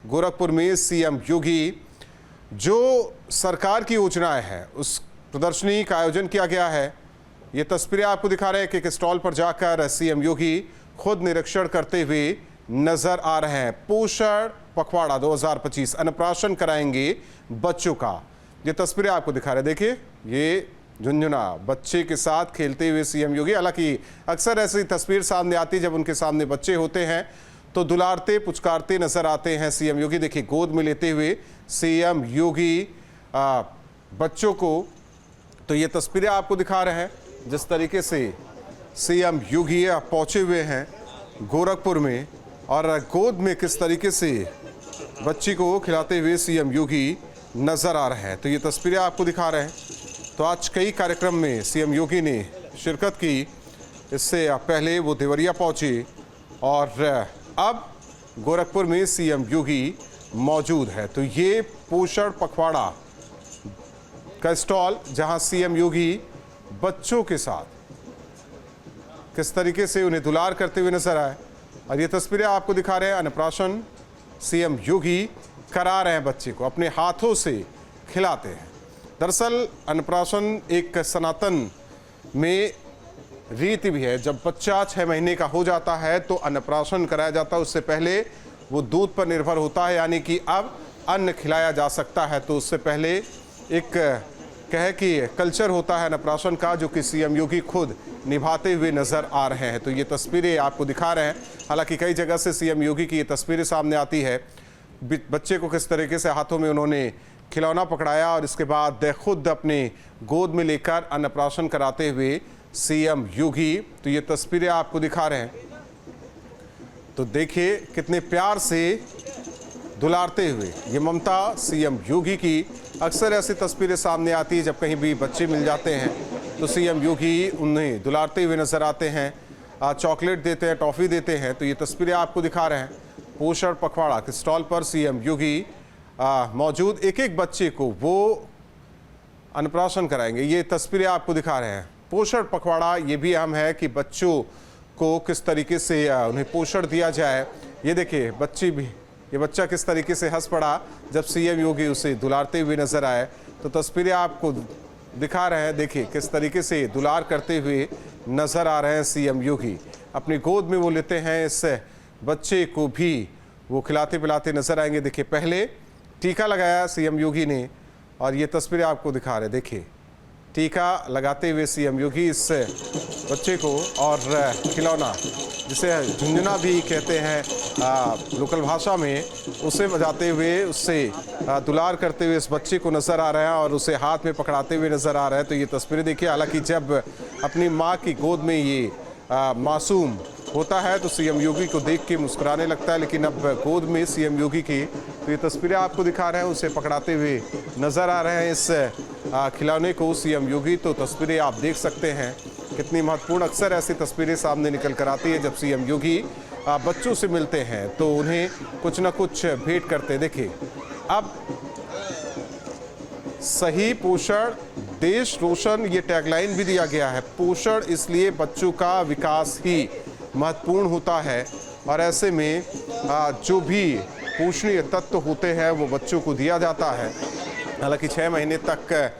गोरखपुर में सीएम योगी जो सरकार की योजनाएं हैं उस प्रदर्शनी का आयोजन किया गया है। ये तस्वीरें आपको दिखा रहे हैं कि एक स्टॉल पर जाकर सीएम योगी खुद निरीक्षण करते हुए नजर आ रहे हैं। पोषण पखवाड़ा 2025 अन्नप्राशन कराएंगे बच्चों का, ये तस्वीरें आपको दिखा रहे हैं। देखिए ये झुनझुना बच्चे के साथ खेलते हुए सीएम योगी। हालांकि अक्सर ऐसी तस्वीर सामने आती है जब उनके सामने बच्चे होते हैं तो दुलारते पुचकारते नजर आते हैं सीएम योगी। देखिए गोद में लेते हुए सीएम योगी बच्चों को। तो ये तस्वीरें आपको दिखा रहे हैं जिस तरीके से सीएम योगी पहुंचे हुए हैं गोरखपुर में और गोद में किस तरीके से बच्ची को खिलाते हुए सीएम योगी नजर आ रहे हैं। तो ये तस्वीरें आपको दिखा रहे हैं। तो आज कई कार्यक्रम में सीएम योगी ने शिरकत की। इससे पहले वो देवरिया पहुंचे और अब गोरखपुर में सीएम योगी मौजूद है। तो ये पोषण पखवाड़ा का स्टॉल जहां सीएम योगी बच्चों के साथ किस तरीके से उन्हें दुलार करते हुए नजर आए। और ये तस्वीरें आपको दिखा रहे हैं। अन्नप्राशन सीएम योगी करा रहे हैं, बच्चे को अपने हाथों से खिलाते हैं। दरअसल अन्नप्राशन एक सनातन में रीति भी है। जब बच्चा 6 महीने का हो जाता है तो अन्नप्राशन कराया जाता है। उससे पहले वो दूध पर निर्भर होता है, यानी कि अब अन्न खिलाया जा सकता है। तो उससे पहले एक कहे कि कल्चर होता है अन्नप्राशन का, जो कि सीएम योगी खुद निभाते हुए नजर आ रहे हैं। तो ये तस्वीरें आपको दिखा रहे हैं। हालांकि कई जगह से सीएम योगी की ये तस्वीरें सामने आती है। बच्चे को किस तरीके से हाथों में उन्होंने खिलौना पकड़ाया और इसके बाद खुद अपने गोद में लेकर अन्नप्राशन कराते हुए सीएम योगी। तो ये तस्वीरें आपको दिखा रहे हैं। तो देखिए कितने प्यार से दुलारते हुए ये ममता सीएम योगी की। अक्सर ऐसी तस्वीरें सामने आती है जब कहीं भी बच्चे मिल जाते हैं तो सीएम योगी उन्हें दुलारते हुए नजर आते हैं, चॉकलेट देते हैं, टॉफ़ी देते हैं। तो ये तस्वीरें आपको दिखा रहे हैं। पोषण पखवाड़ा के स्टॉल पर सीएम योगी मौजूद, एक एक बच्चे को वो अन्नप्राशन कराएंगे। ये तस्वीरें आपको दिखा रहे हैं। पोषण पखवाड़ा ये भी अहम है कि बच्चों को किस तरीके से उन्हें पोषण दिया जाए। ये देखिए बच्ची भी, ये बच्चा किस तरीके से हंस पड़ा जब सीएम योगी उसे दुलारते हुए नजर आए। तो तस्वीरें आपको दिखा रहे हैं। देखिए किस तरीके से दुलार करते हुए नजर आ रहे हैं सीएम योगी। अपनी गोद में वो लेते हैं इस बच्चे को भी वो खिलाते पिलाते नजर आएंगे। देखिए पहले टीका लगाया सीएम योगी ने और ये तस्वीरें आपको दिखा रहे हैं। देखिए टीका लगाते हुए सीएम योगी इस बच्चे को और खिलौना, जिसे झुंझुना भी कहते हैं लोकल भाषा में, उसे बजाते हुए उससे दुलार करते हुए इस बच्चे को नज़र आ रहे हैं और उसे हाथ में पकड़ाते हुए नज़र आ रहे हैं। तो ये तस्वीरें देखिए। हालांकि जब अपनी माँ की गोद में ये मासूम होता है तो सीएम योगी को देख के मुस्कुराने लगता है, लेकिन अब गोद में सीएम योगी की। तो ये तस्वीरें आपको दिखा रहे हैं, उसे पकड़ाते हुए नज़र आ रहे हैं इस खिलौने को सीएम योगी। तो तस्वीरें आप देख सकते हैं कितनी महत्वपूर्ण। अक्सर ऐसी तस्वीरें सामने निकल कर आती है जब सीएम योगी बच्चों से मिलते हैं तो उन्हें कुछ न कुछ भेंट करते। देखिए अब सही पोषण देश रोशन, ये टैगलाइन भी दिया गया है। पोषण इसलिए बच्चों का विकास ही महत्वपूर्ण होता है और ऐसे में जो भी पोषणीय तत्व होते हैं वो बच्चों को दिया जाता है। हालांकि 6 महीने तक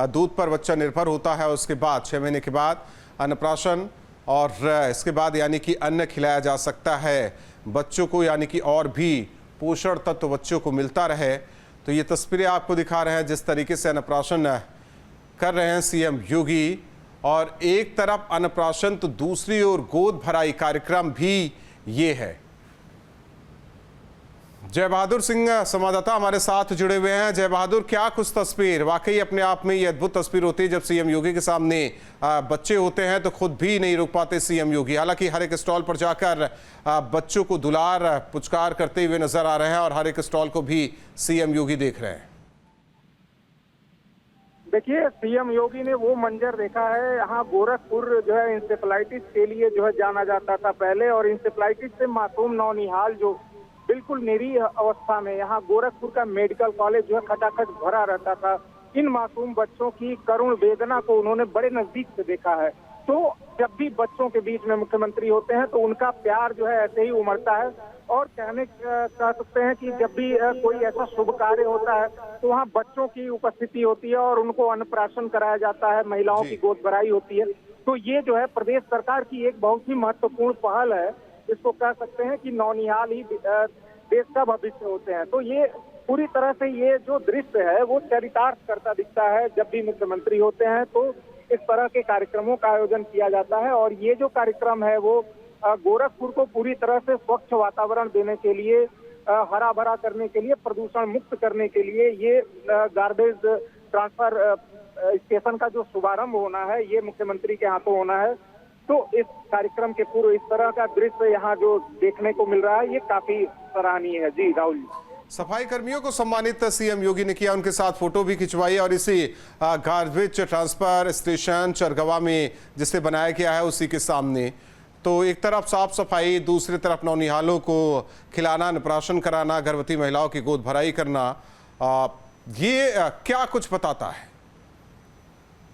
दूध पर बच्चा निर्भर होता है। उसके बाद 6 महीने के बाद अन्नप्राशन और इसके बाद यानी कि अन्न खिलाया जा सकता है बच्चों को, यानी कि और भी पोषण तत्व बच्चों को मिलता रहे। तो ये तस्वीरें आपको दिखा रहे हैं जिस तरीके से अन्नप्राशन कर रहे हैं सीएम योगी। और एक तरफ अन्नप्राशन तो दूसरी ओर गोद भराई कार्यक्रम भी ये है। जय बहादुर सिंह संवाददाता हमारे साथ जुड़े हुए हैं। जय बहादुर, क्या कुछ तस्वीर, वाकई अपने आप में ये अद्भुत तस्वीर होती है जब सीएम योगी के सामने बच्चे होते हैं तो खुद भी नहीं रुक पाते सीएम योगी। हालांकि हर एक स्टॉल पर जाकर बच्चों को दुलार पुचकार करते हुए नजर आ रहे हैं और हर एक स्टॉल को भी सीएम योगी देख रहे हैं। देखिए सीएम योगी ने वो मंजर देखा है। यहाँ गोरखपुर जो है इंसेफ्लाइटिस के लिए जो है जाना जाता था पहले, और इंसेफ्लाइटिस से मासूम नौनिहाल जो बिल्कुल निरीह अवस्था में, यहाँ गोरखपुर का मेडिकल कॉलेज जो है खटाखट भरा रहता था। इन मासूम बच्चों की करुण वेदना को उन्होंने बड़े नजदीक से देखा है। तो जब भी बच्चों के बीच में मुख्यमंत्री होते हैं तो उनका प्यार जो है ऐसे ही उमड़ता है। और कह सकते हैं कि जब भी कोई ऐसा शुभ कार्य होता है तो वहाँ बच्चों की उपस्थिति होती है और उनको अन्नप्राशन कराया जाता है, महिलाओं की गोद भराई होती है। तो ये जो है प्रदेश सरकार की एक बहुत ही महत्वपूर्ण पहल है। इसको कह सकते हैं कि नौनिहाल ही देश का भविष्य होते हैं। तो ये पूरी तरह से ये जो दृश्य है वो चरितार्थ करता दिखता है। जब भी मुख्यमंत्री होते हैं तो इस तरह के कार्यक्रमों का आयोजन किया जाता है। और ये जो कार्यक्रम है वो गोरखपुर को पूरी तरह से स्वच्छ वातावरण देने के लिए, हरा भरा करने के लिए, प्रदूषण मुक्त करने के लिए ये गार्बेज ट्रांसफर स्टेशन का जो शुभारंभ होना है ये मुख्यमंत्री के हाथों होना है। तो इस कार्यक्रम के पूर्व इस तरह का दृश्य यहाँ जो देखने को मिल रहा है ये काफी सराहनीय है। जी राहुल जी। सफाई कर्मियों को सम्मानित सीएम योगी ने किया, उनके साथ फोटो भी खिंचवाई और इसी गार्बेज ट्रांसफर स्टेशन चरगवा में जिसे बनाया गया है उसी के सामने तो एक तरफ साफ सफाई, दूसरी तरफ नौनिहालों को खिलाना, अन्नप्राशन कराना, गर्भवती महिलाओं की गोद भराई करना, ये क्या कुछ बताता है?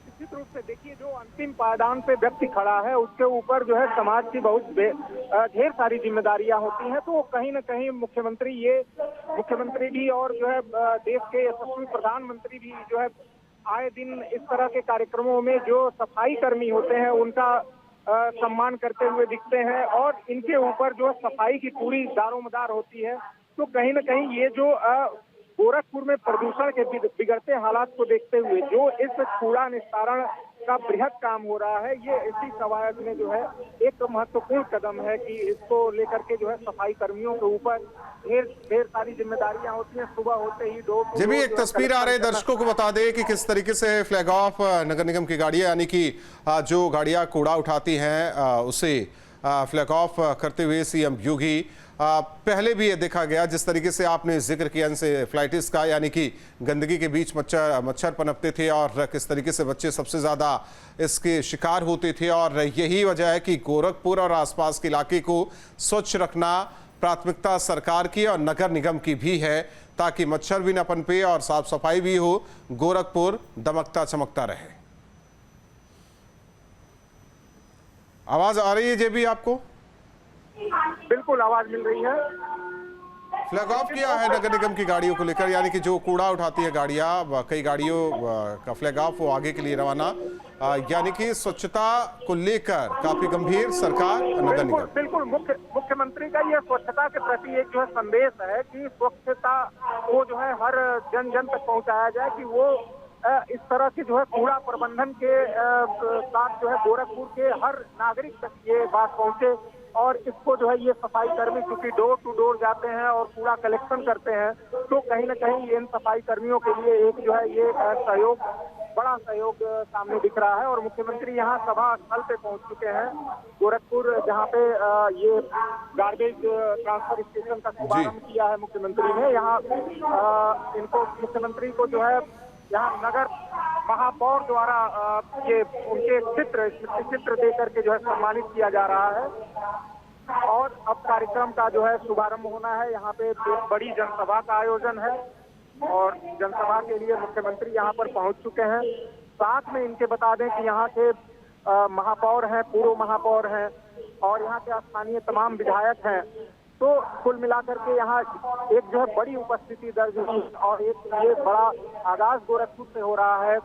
निश्चित रूप से देखिए, जो अंतिम पायदान पे व्यक्ति खड़ा है उसके ऊपर जो है समाज की बहुत ढेर सारी जिम्मेदारियां होती हैं। तो कहीं न कहीं मुख्यमंत्री भी और जो है देश के यशस्वी प्रधानमंत्री भी जो है आए दिन इस तरह के कार्यक्रमों में जो सफाई कर्मी होते हैं उनका सम्मान करते हुए दिखते हैं और इनके ऊपर जो सफाई की पूरी दारोमदार होती है। तो कहीं न कहीं ये जो गोरखपुर में प्रदूषण के बिगड़ते हालात को देखते हुए जो इस कूड़ा निस्तारण का बृहद काम हो रहा है, ये इसी कवायद में जो है एक महत्वपूर्ण कदम है कि इसको लेकर के जो है सफाई कर्मियों के ऊपर ढेर सारी जिम्मेदारियां होती हैं। सुबह होते ही जी भी एक तस्वीर आ रही है, दर्शकों को बता दें कि किस तरीके से फ्लैग ऑफ नगर निगम की गाड़ियां, यानी कि जो गाड़ियां कूड़ा उठाती हैं उसे फ्लैग ऑफ करते हुए सीएम योगी। पहले भी ये देखा गया जिस तरीके से आपने जिक्र किया एन्सेफेलाइटिस का, यानी कि गंदगी के बीच मच्छर पनपते थे और किस तरीके से बच्चे सबसे ज़्यादा इसके शिकार होते थे। और यही वजह है कि गोरखपुर और आसपास के इलाके को स्वच्छ रखना प्राथमिकता सरकार की और नगर निगम की भी है, ताकि मच्छर भी न पनपे और साफ सफाई भी हो, गोरखपुर दमकता चमकता रहे। आवाज आ रही है जे भी आपको? बिल्कुल आवाज मिल रही है। फ्लैग ऑफ किया है नगर निगम की गाड़ियों को लेकर, यानी कि जो कूड़ा उठाती है गाड़ियां, कई गाड़ियों का फ्लैग ऑफ वो आगे के लिए रवाना, यानी कि स्वच्छता को लेकर काफी गंभीर सरकार नगर निगम। बिल्कुल मुख्यमंत्री का ये स्वच्छता के प्रति एक जो है संदेश है कि स्वच्छता को जो है हर जन जन तक पहुंचाया जाए, कि वो इस तरह के जो है कूड़ा प्रबंधन के साथ जो है गोरखपुर के हर नागरिक तक ये बात पहुंचे। और इसको जो है ये सफाई कर्मी क्योंकि डोर टू डोर जाते हैं और कूड़ा कलेक्शन करते हैं, तो कहीं न कहीं इन सफाई कर्मियों के लिए एक जो है ये बड़ा सहयोग सामने दिख रहा है। और मुख्यमंत्री यहाँ सभा स्थल पे पहुंच चुके हैं गोरखपुर, जहाँ पे ये गार्बेज ट्रांसफर स्टेशन का शुभारंभ किया है मुख्यमंत्री ने। यहाँ इनको मुख्यमंत्री को जो है यहाँ नगर महापौर द्वारा ये उनके चित्र दे करके जो है सम्मानित किया जा रहा है। और अब कार्यक्रम का जो है शुभारंभ होना है। यहाँ पे एक बड़ी जनसभा का आयोजन है और जनसभा के लिए मुख्यमंत्री यहाँ पर पहुंच चुके हैं। साथ में इनके बता दें कि यहाँ के महापौर हैं, पूर्व महापौर हैं और यहाँ के स्थानीय तमाम विधायक हैं। तो कुल मिलाकर के यहाँ एक जो है बड़ी उपस्थिति दर्ज हुई और एक ये बड़ा आगाज गोरखपुर से हो रहा है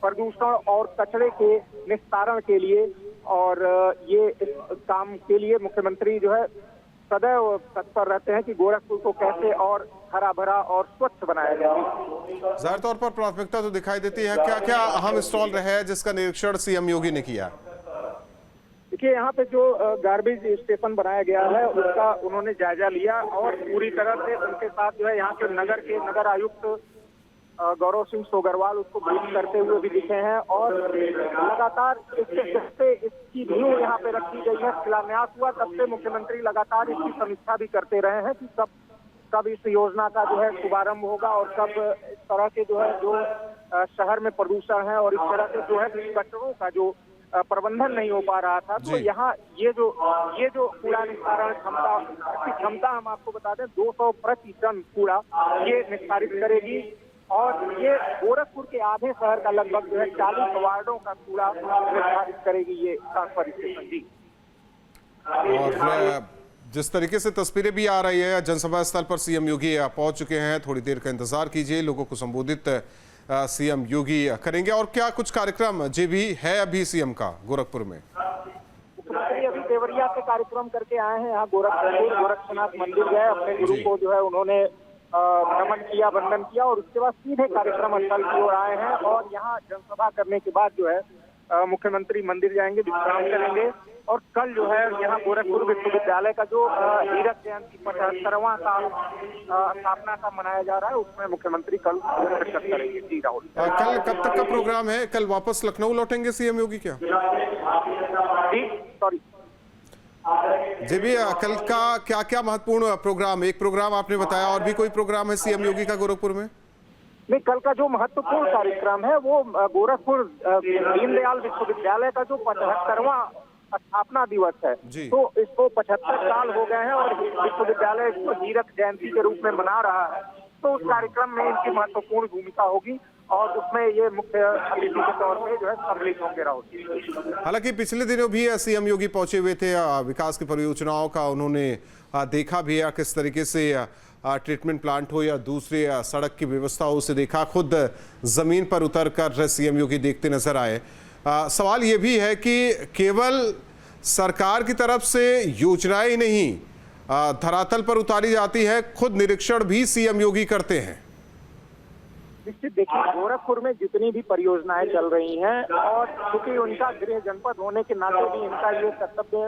प्रदूषण और कचरे के निस्तारण के लिए। और ये इस काम के लिए मुख्यमंत्री जो है सदैव तत्पर रहते हैं कि गोरखपुर को कैसे और हरा भरा और स्वच्छ बनाया जाए। जाहिर तौर पर प्राथमिकता तो दिखाई देती है। क्या क्या अहम स्टॉल रहे हैं जिसका निरीक्षण सीएम योगी ने किया? देखिए, यहाँ पे जो गार्बेज स्टेशन बनाया गया है उसका उन्होंने जायजा लिया और पूरी तरह से उनके साथ जो है यहाँ के नगर आयुक्त गौरव सिंह सोगरवाल उसको ब्रीफ करते हुए भी दिखे हैं। और लगातार इसकी नींव यहाँ पे रखी गई है, शिलान्यास हुआ तब से मुख्यमंत्री लगातार इसकी समीक्षा भी करते रहे हैं कि कब इस योजना का जो है शुभारंभ होगा और कब इस तरह के जो है जो शहर में प्रदूषण है और इस तरह के जो है कचरों का जो प्रबंधन नहीं हो पा रहा था। तो यहाँ ये जो कूड़ा निस्तारण क्षमता हम आपको बता दें 200 प्रति टन कूड़ा ये निस्तारित करेगी। और ये गोरखपुर के आधे शहर का लगभग जो है 40 वार्डों का कूड़ा निर्धारित करेगी ये ट्रांसफर स्टेशन। जी और जिस तरीके से तस्वीरें भी आ रही है, जनसभा स्थल पर सीएम योगी पहुंच चुके हैं। थोड़ी देर का इंतजार कीजिए, लोगों को संबोधित सीएम योगी करेंगे। और क्या कुछ कार्यक्रम जो भी है अभी सीएम का गोरखपुर में? मुख्यमंत्री अभी देवरिया से कार्यक्रम करके आए हैं। यहाँ गोरक्षनाथ मंदिर गए, अपने गुरु को जो है उन्होंने नमन किया, वंदन किया और उसके बाद सीधे कार्यक्रम स्थल की ओर आए हैं। और यहाँ जनसभा करने के बाद जो है मुख्यमंत्री मंदिर जाएंगे, विश्राम करेंगे और कल जो है यहाँ गोरखपुर विश्वविद्यालय का जो हीरक जयंती 75वां साल स्थापना का मनाया जा रहा है, उसमें मुख्यमंत्री कल शिरकत करेंगे। जी राहुल, कल कब तक का प्रोग्राम है? कल वापस लखनऊ लौटेंगे सीएम योगी क्या? जी सॉरी जी भी, कल का क्या क्या महत्वपूर्ण प्रोग्राम? एक प्रोग्राम आपने बताया, और भी कोई प्रोग्राम है सीएम योगी का गोरखपुर में? नहीं, कल का जो महत्वपूर्ण कार्यक्रम है वो गोरखपुर दीनदयाल विश्वविद्यालय का जो 75वां स्थापना दिवस है, तो इसको 75 साल हो गए हैं और विश्वविद्यालय इसको हीरक जयंती के रूप में मना रहा है। तो उस कार्यक्रम में इनकी महत्वपूर्ण भूमिका होगी और उसमें ये मुख्य अतिथि के तौर पे जो है सम्मिलित होंगे। राहुल, हालांकि पिछले दिनों भी सीएम योगी पहुंचे हुए थे, विकास की परियोजनाओं का उन्होंने देखा भी है, किस तरीके से ट्रीटमेंट प्लांट हो या दूसरी सड़क की व्यवस्था हो, उसे देखा। खुद जमीन पर उतर कर सीएम योगी देखते नजर आए। सवाल ये भी है कि केवल सरकार की तरफ से योजनाएं नहीं धरातल पर उतारी जाती है, खुद निरीक्षण भी सीएम योगी करते हैं। निश्चित देखिए, गोरखपुर में जितनी भी परियोजनाएं चल रही हैं और क्योंकि उनका गृह जनपद होने के नाते भी इनका ये कर्तव्य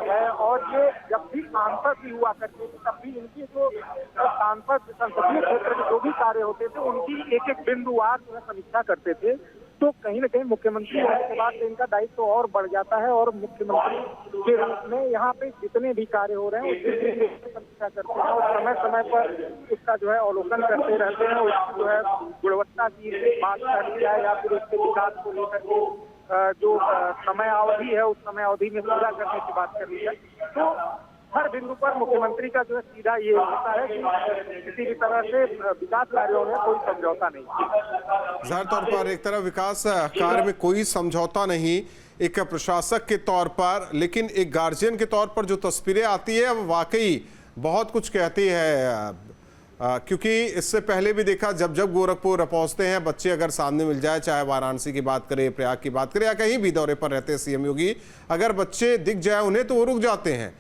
है और ये जब भी सांसद भी हुआ करते थे तब भी इनकी जो सांसद संसदीय क्षेत्र में जो भी कार्य होते थे उनकी एक एक बिंदुवार जो है समीक्षा करते थे। तो कहीं न कहीं मुख्यमंत्री होने के बाद इनका दायित्व और बढ़ जाता है और मुख्यमंत्री के रूप में यहाँ पे जितने भी कार्य हो रहे हैं उसकी समीक्षा करते हैं और समय समय पर उसका जो है अवलोकन करते रहते हैं। उसकी जो है गुणवत्ता की बात कर जाए या फिर उसके विकास को लेकर के जो समय अवधि है उस समय अवधि में पूरा करने की बात कर ली जाए, तो हर बिंदु पर मुख्यमंत्री का जो है सीधा ये होता है कि किसी भी तरह से विकास कार्यों में कोई समझौता नहीं। जाहिर तौर पर एक तरफ विकास कार्य में कोई समझौता नहीं एक प्रशासक के तौर पर, लेकिन एक गार्जियन के तौर पर जो तस्वीरें आती है वो वाकई बहुत कुछ कहती है। क्योंकि इससे पहले भी देखा, जब जब गोरखपुर पहुंचते हैं बच्चे अगर सामने मिल जाए, चाहे वाराणसी की बात करें, प्रयाग की बात करें या कहीं भी दौरे पर रहते हैं सीएम योगी, अगर बच्चे दिख जाए उन्हें तो वो रुक जाते हैं,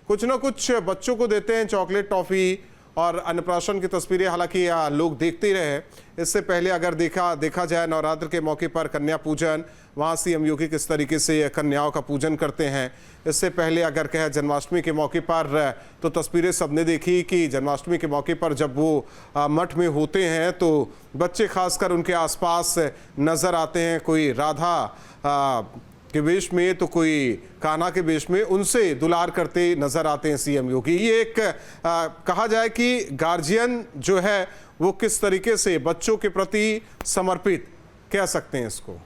कुछ ना कुछ बच्चों को देते हैं, चॉकलेट, टॉफी और अन्नप्राशन की तस्वीरें हालांकि लोग देखते ही रहे। इससे पहले अगर देखा जाए नवरात्र के मौके पर कन्या पूजन, वहाँ सीएम योगी किस तरीके से कन्याओं का पूजन करते हैं। इससे पहले अगर कहें जन्माष्टमी के मौके पर, तो तस्वीरें सबने देखी कि जन्माष्टमी के मौके पर जब वो मठ में होते हैं तो बच्चे खासकर उनके आसपास नजर आते हैं, कोई राधा के वेश में तो कोई कान्हा के वेश में, उनसे दुलार करते नजर आते हैं सीएम योगी। ये एक कहा जाए कि गार्जियन जो है वो किस तरीके से बच्चों के प्रति समर्पित कह सकते हैं इसको।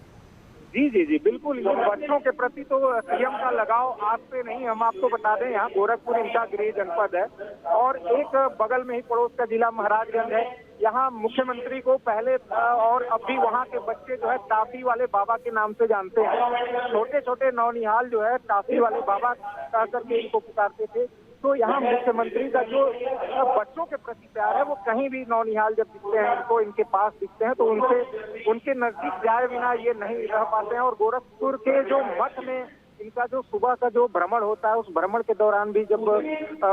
जी बिल्कुल, बच्चों के प्रति तो सीएम का लगाव आज से नहीं, हम आपको बता दें यहाँ गोरखपुर इनका गृह जनपद है और एक बगल में ही पड़ोस का जिला महाराजगंज है। यहाँ मुख्यमंत्री को पहले और अब भी वहाँ के बच्चे जो है टाफी वाले बाबा के नाम से जानते हैं। छोटे छोटे नौनिहाल जो है टाफी वाले बाबा कह करके इनको पुकारते थे। तो यहाँ मुख्यमंत्री का जो बच्चों के प्रति प्यार है वो कहीं भी नौनिहाल जब दिखते हैं इनको, इनके पास दिखते हैं तो उनके नजदीक जाए बिना ये नहीं रह पाते हैं। और गोरखपुर के जो मठ में इनका जो सुबह का जो भ्रमण होता है उस भ्रमण के दौरान भी जब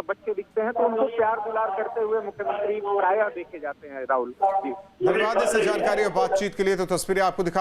बच्चे दिखते हैं तो उनको प्यार दुलार करते हुए मुख्यमंत्री प्रायः देखे जाते हैं। राहुल जी, धन्यवाद इस जानकारी और बातचीत के लिए। तो तस्वीरें आपको दिखा